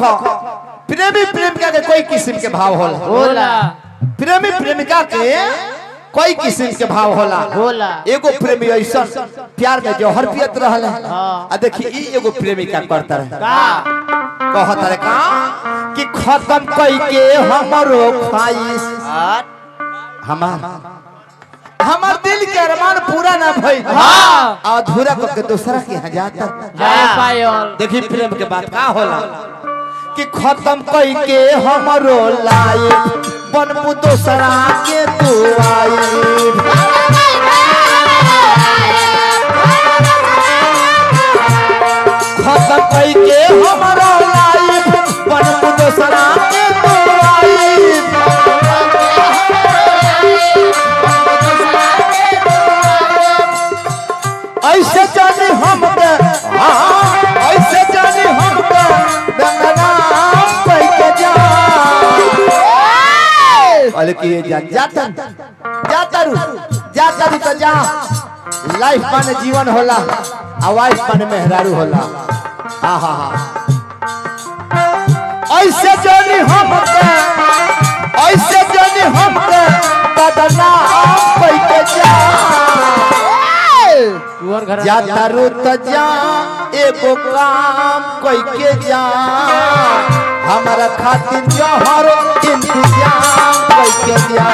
देखो प्रेमी प्रेमिका के कोई किस्म के भाव होला प्रेमी प्रेमिका के कोई किस्म के भाव होला एगो प्रेमी ऐसा प्यार में जौहर पियत रहल आ देखी ई एगो प्रेमिका करता रहे कहत रहे का कि खत्म कई के हमरो ख्वाहिश हमार दिल के अरमान पूरा ना भई अधूरा करके दूसरा के यहाँ जाता देखी प्रेम के बात का होला कि खत्म कई के हमरो लाइफ बनबू दूसरा के तू आई खत्म कई के हमरो लाइफ बनबू दूसरा के तू आई ऐसे जानी हमके ऐसे जानी हमके दंगना कोई के जा अरे कि जाता रू तो जा लाइफ माने जीवन होला आ वाइफ माने मेहरारू होला हा ऐसे जानी हमके दंगना कोई के जा जाता रू तो जा एगो काम कोई के जा हमारा खातिर जौहर इंतजाम कोई के जा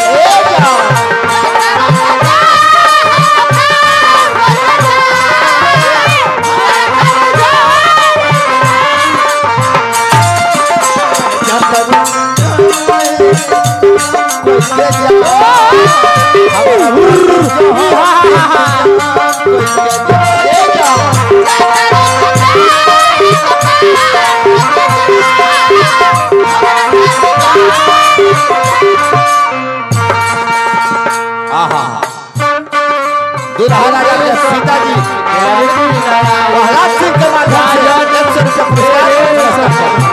दुल्हा राजा सीता जी प्रहलाद सिंह के माध्यम से 100 रुपया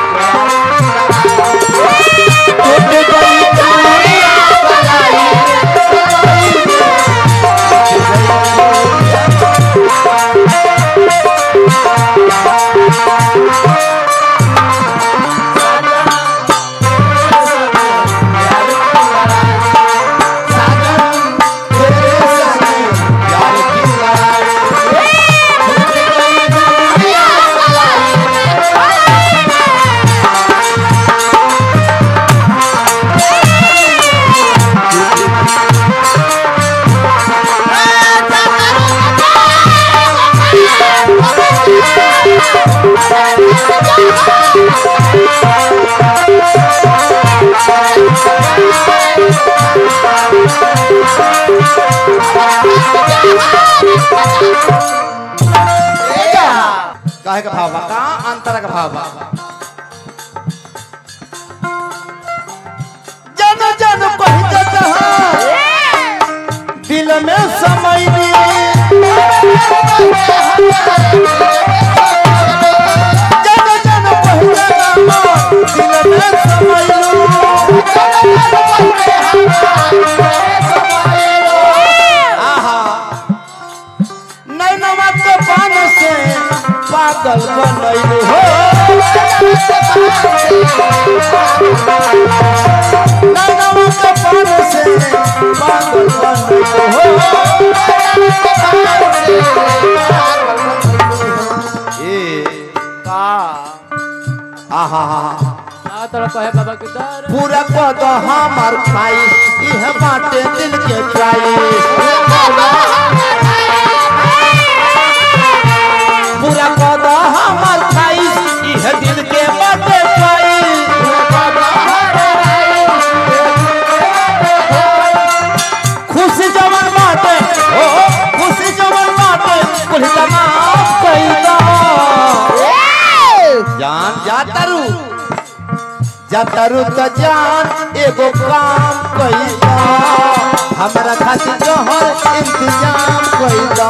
काहे का भाव का अंतर का भाव जन जन कहि देता दिल में समय जन जन कहि देता दिल में समय नैनवा के पान से पागल बनैले हो नैनवा के पान से पागल बनैले हो ए का आहा तोरा कहे बाबा के दर पूरा कद हमार ख्वाहिश इह बाटे दिल के ख्वाहिश पूरा कद हमार ख्वाहिश इह दिल के बाटे ख्वाहिश खुशी जवन बाटे ओ खुशी जवन बाटे कुल तमाम कइला जान जातरू तो जान एगो काम कइला हमरा खातिर जौहर इंतजाम कइला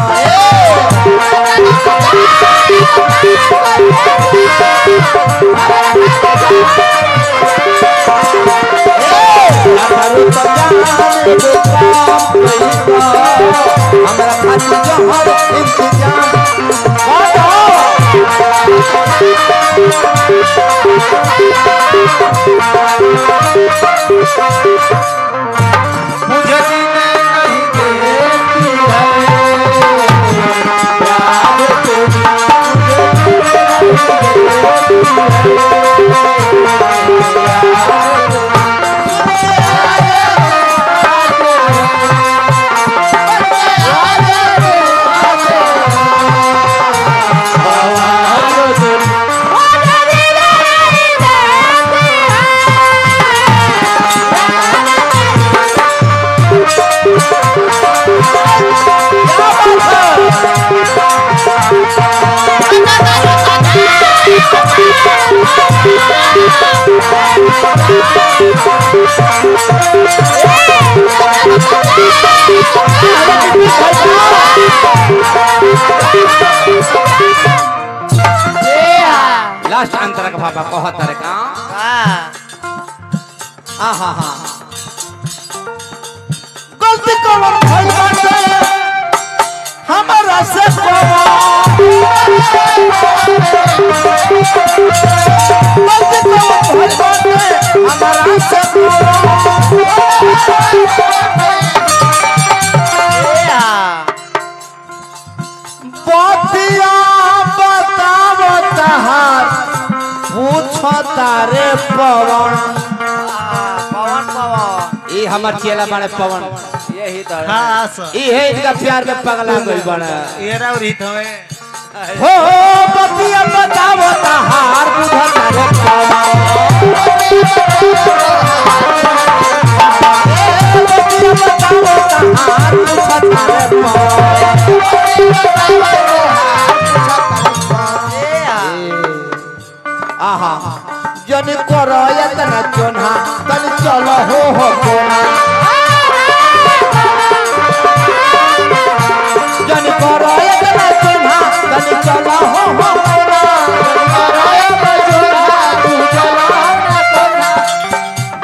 जातरू तो जान एगो काम कइला हमरा खातिर जौहर इंतजाम कइला मुझे जीने नहीं देती है प्यार तेरी लास्ट अंतर का बाबा कहतर का गलती कौन भइल बाटे हमारा से गलती कौन भइल बाटे हमारा से बतिया बताव तहार पूछो तारे पवन ये हमार चेला बड़े पवन यही तो हाँ ये इनका प्यार में पगला गई बड़ा ये राउरीत हमें हो बतिया बताव तहार पूछो तारे पवन बतिया बताव तहार पूछो तारे आहा जन करो यतना चोना तन चलो हो कोना जन करो यतना चोना तन चलो हो कोना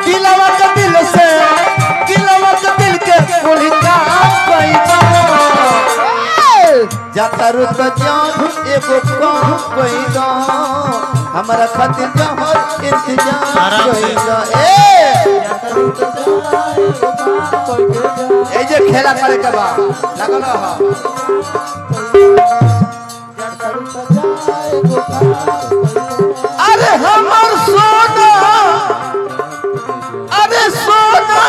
दिलवा के दिल से दिलवा के दिल के कोली का कोई जाता रुत जान एगो काम कोई दो हमारा खातिर जहर इंतजार कोई दो ए जे खेला करे के बा लगल हो अरे हमर सोना अरे सोना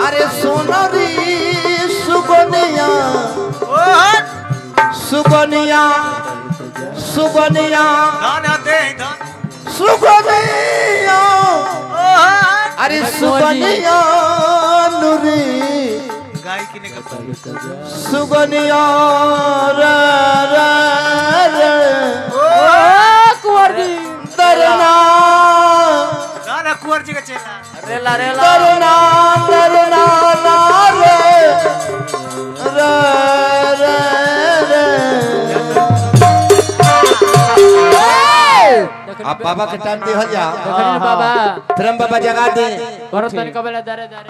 अरे सोना रे सुगनिया सुगनिया सुगनिया सुगनिया अरे सुगनिया नुरी गाय की ने सुगनिया रे रे रे ओ कुंवर जी दरना ना कुंवर जी का चेला रेला रेला दरना दरना ना रे रे रे रे आप बाबा के टाइम दे हो जा देखनी बाबा फिर हम बाबा जगा दे भरत तन कबले दरे दरे